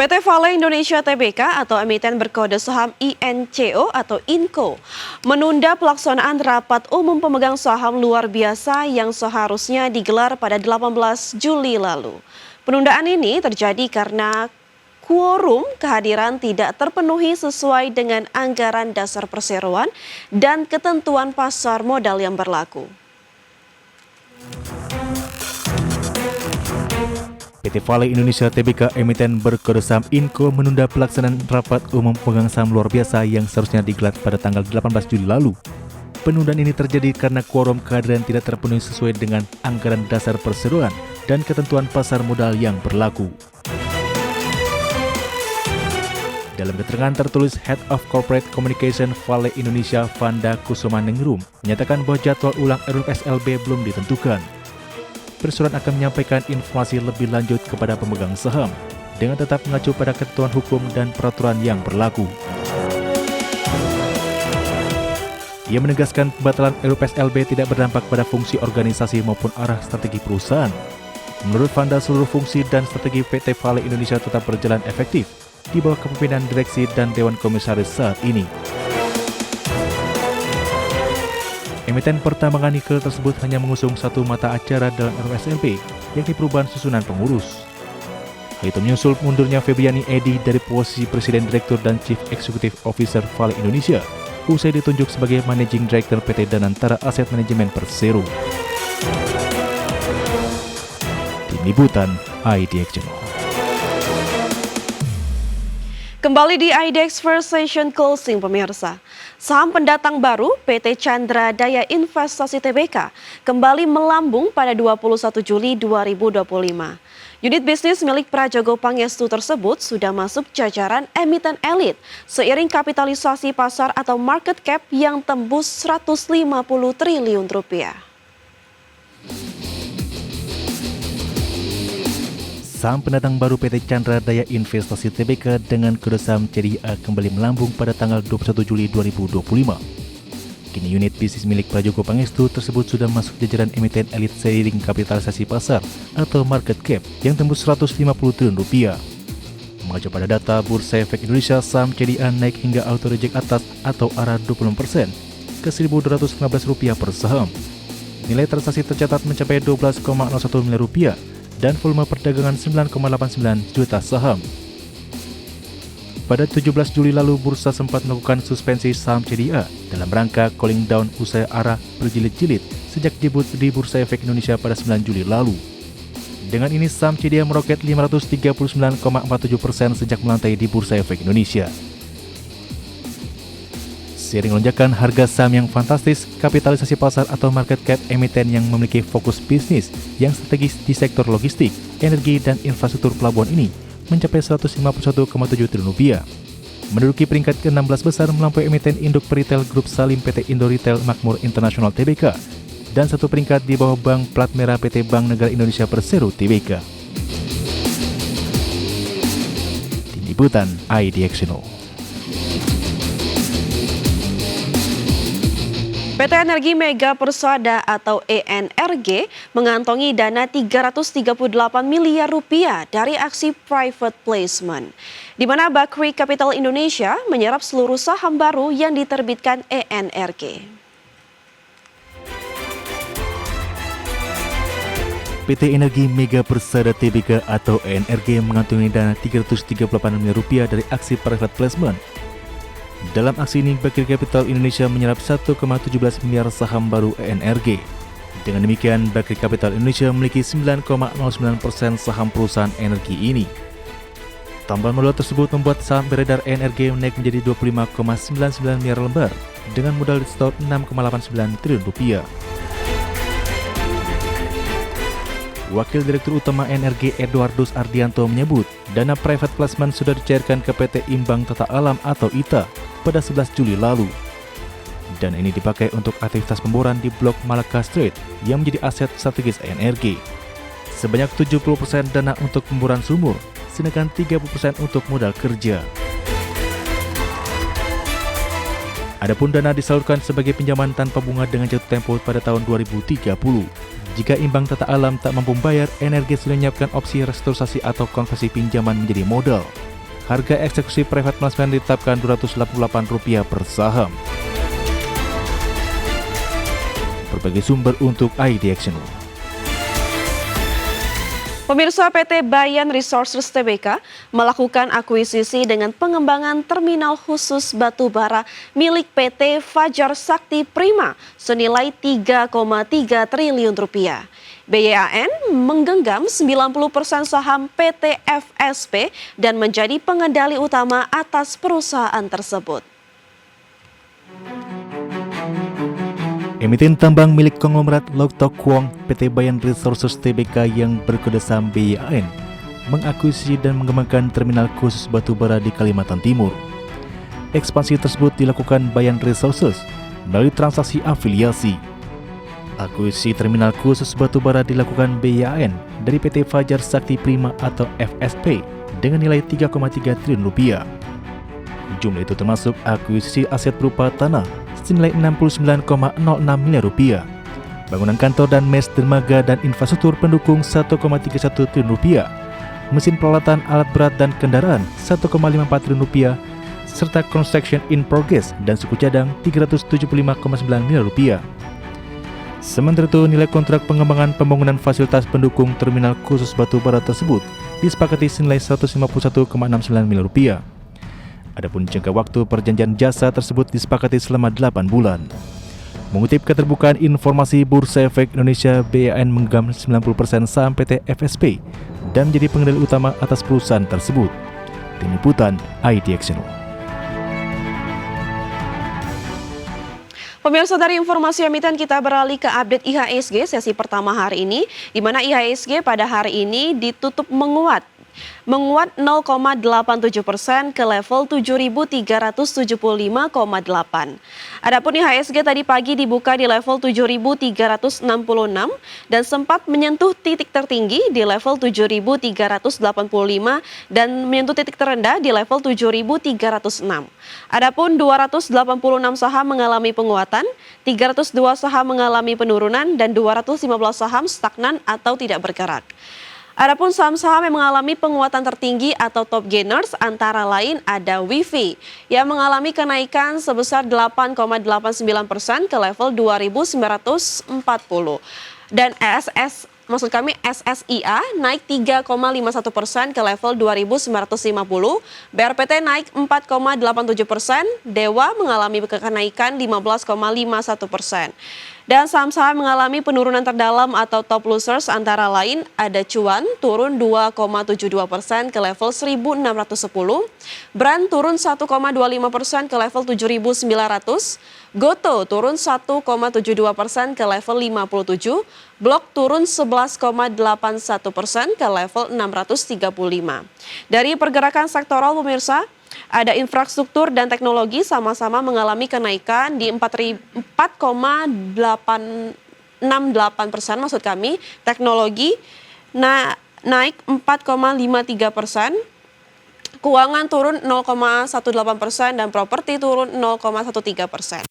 PT Vale Indonesia Tbk atau emiten berkode saham INCO atau INCO menunda pelaksanaan rapat umum pemegang saham luar biasa yang seharusnya digelar pada 18 Juli lalu. Penundaan ini terjadi karena quorum kehadiran tidak terpenuhi sesuai dengan anggaran dasar perseroan dan ketentuan pasar modal yang berlaku. PT Vale Indonesia Tbk emiten berkode saham INCO menunda pelaksanaan rapat umum pemegang saham luar biasa yang seharusnya digelar pada tanggal 18 Juli lalu. Penundaan ini terjadi karena quorum kehadiran tidak terpenuhi sesuai dengan anggaran dasar perseroan dan ketentuan pasar modal yang berlaku. Dalam keterangan tertulis, Head of Corporate Communication Vale Indonesia Vanda Kusumaningrum menyatakan bahwa jadwal ulang RUPSLB belum ditentukan. Perseroan akan menyampaikan informasi lebih lanjut kepada pemegang saham dengan tetap mengacu pada ketentuan hukum dan peraturan yang berlaku. Ia menegaskan pembatalan RUPSLB tidak berdampak pada fungsi organisasi maupun arah strategi perusahaan. Menurut Vanda, seluruh fungsi dan strategi PT Vale Indonesia tetap berjalan efektif di bawah kepemimpinan direksi dan Dewan Komisaris saat ini. Emiten pertambangan nikel tersebut hanya mengusung satu mata acara dalam RUPSLB, yakni perubahan susunan pengurus. Hal itu menyusul mundurnya Febriani Edi dari posisi Presiden Direktur dan Chief Executive Officer Vale Indonesia, usai ditunjuk sebagai Managing Director PT Danantara Asset Management Persero. Tim Liputan IDX Channel. Kembali di IDX First Session Closing, pemirsa. Saham pendatang baru PT Chandra Daya Investasi Tbk kembali melambung pada 21 Juli 2025. Unit bisnis milik Prajogo Pangestu tersebut sudah masuk jajaran emiten elit seiring kapitalisasi pasar atau market cap yang tembus 150 triliun rupiah. Saham pendatang baru PT Chandra Daya Investasi Tbk dengan kode saham CDIA kembali melambung pada tanggal 21 Juli 2025. Kini unit bisnis milik Prajogo Pangestu tersebut sudah masuk jajaran emiten elit seiring kapitalisasi pasar atau market cap yang tembus 150 triliun rupiah. Mengacu pada data Bursa Efek Indonesia, saham CDIA naik hingga auto reject atas atau arah 20% ke Rp1.215 per saham. Nilai transaksi tercatat mencapai Rp12,01 miliar dan volume perdagangan 9,89 juta saham. Pada 17 Juli lalu, bursa sempat melakukan suspensi saham CDIA dalam rangka cooling down usai arah berjilid-jilid sejak debut di Bursa Efek Indonesia pada 9 Juli lalu. Dengan ini, saham CDIA meroket 539,47% sejak melantai di Bursa Efek Indonesia. Seiring lonjakan harga saham yang fantastis, kapitalisasi pasar atau market cap emiten yang memiliki fokus bisnis yang strategis di sektor logistik, energi, dan infrastruktur pelabuhan ini mencapai Rp151,7 triliun. Menduduki peringkat ke-16 besar melampaui emiten induk peritel grup Salim PT Indo Retail Makmur International Tbk dan satu peringkat di bawah Bank Plat Merah PT Bank Negara Indonesia Persero Tbk. Tim Liputan IDX Channel. PT Energi Mega Persada atau ENRG mengantongi dana Rp338 miliar dari aksi private placement, di mana Bakri Capital Indonesia menyerap seluruh saham baru yang diterbitkan ENRG. PT Energi Mega Persada Tbk atau ENRG mengantongi dana Rp338 miliar dari aksi private placement. Dalam aksi ini, Bakri Capital Indonesia menyerap 1,17 miliar saham baru ENRG. Dengan demikian, Bakri Capital Indonesia memiliki 9,09% saham perusahaan energi ini. Tambahan modal tersebut membuat saham beredar ENRG naik menjadi 25,99 miliar lembar dengan modal di setor Rp6,89 triliun. Wakil Direktur Utama ENRG Eduardus Ardianto menyebut, dana private placement sudah dicairkan ke PT Imbang Tata Alam atau ITA pada 11 Juli lalu. Dana ini dipakai untuk aktivitas pemboran di Blok Malaka Strait yang menjadi aset strategis ENRG. Sebanyak 70% dana untuk pemboran sumur, sedangkan 30% untuk modal kerja. Adapun dana disalurkan sebagai pinjaman tanpa bunga dengan jatuh tempo pada tahun 2030. Jika Imbang Tata Alam tak mampu membayar, ENRG sudah menyiapkan opsi restrukturisasi atau konversi pinjaman menjadi modal. harga eksekusi private placement ditetapkan Rp288 per saham. Berbagai sumber untuk ID Action. Pemirsa, PT Bayan Resources Tbk melakukan akuisisi dengan pengembangan terminal khusus batubara milik PT Fajar Sakti Prima senilai Rp3,3 triliun. BYAN menggenggam 90% saham PT FSP dan menjadi pengendali utama atas perusahaan tersebut. Emiten tambang milik konglomerat Lok Tok Kwong PT Bayan Resources Tbk yang berkode saham BYAN mengakuisisi dan mengembangkan terminal khusus batubara di Kalimantan Timur. Ekspansi tersebut dilakukan Bayan Resources melalui transaksi afiliasi. Akuisisi terminal khusus batubara dilakukan BYAN dari PT Fajar Sakti Prima atau FSP dengan nilai Rp3,3 triliun. Jumlah itu termasuk akuisisi aset berupa tanah senilai Rp69,06 miliar, bangunan kantor dan mes dermaga dan infrastruktur pendukung Rp1,31 triliun, mesin peralatan alat berat dan kendaraan Rp1,54 triliun, serta construction in progress dan suku cadang Rp375,9 miliar. Sementara itu, nilai kontrak pengembangan pembangunan fasilitas pendukung terminal khusus batubara tersebut disepakati senilai Rp151,69 miliar. Adapun jangka waktu perjanjian jasa tersebut disepakati selama 8 bulan. Mengutip keterbukaan informasi Bursa Efek Indonesia, BYAN menggenggam 90% saham PT FSP dan menjadi pengendali utama atas perusahaan tersebut. Tim Liputan ID Action. Pemirsa, dari informasi emiten kita beralih ke update IHSG sesi pertama hari ini, di mana IHSG pada hari ini ditutup menguat 0,87% ke level 7.375,8. Adapun IHSG tadi pagi dibuka di level 7.366 dan sempat menyentuh titik tertinggi di level 7.385 dan menyentuh titik terendah di level 7.306. Adapun 286 saham mengalami penguatan, 302 saham mengalami penurunan dan 215 saham stagnan atau tidak bergerak. Adapun saham-saham yang mengalami penguatan tertinggi atau top gainers antara lain ada WIFI yang mengalami kenaikan sebesar 8,89% ke level 2.940 dan SSIA naik 3,51% ke level 2.950, BRPT naik 4,87%, Dewa mengalami kenaikan 15,51%. Dan saham-saham mengalami penurunan terdalam atau top losers antara lain ada Cuan turun 2,72% ke level 1.610, Brand turun 1,25% ke level 7.900, Goto turun 1,72% ke level 57, Blok turun 11,81% ke level 635. Dari pergerakan sektoral pemirsa, ada infrastruktur dan teknologi sama-sama mengalami kenaikan di 4,868% maksud kami. Teknologi naik 4,53%, keuangan turun 0,18% dan properti turun 0,13%.